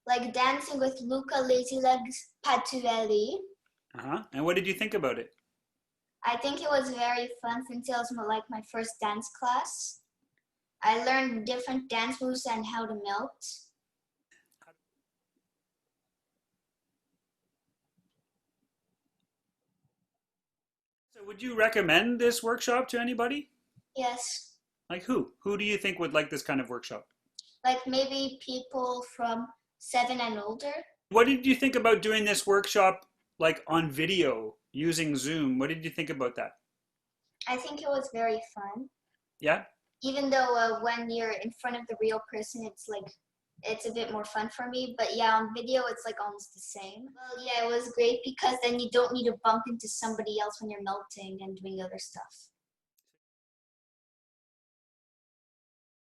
like dancing with Luca Lazylegz Patuelli. And what did you think about it? I think it was very fun since it was like my first dance class. I learned different dance moves and how to melt. So would you recommend this workshop to anybody? Yes. Like who? Who do you think would like this kind of workshop? Like maybe people from 7 and older. What did you think about doing this workshop like on video using Zoom? What did you think about that? I think it was very fun. Yeah? Even though when you're in front of the real person, it's a bit more fun for me. But yeah, on video, it's like almost the same. Well, yeah, it was great because then you don't need to bump into somebody else when you're melting and doing other stuff.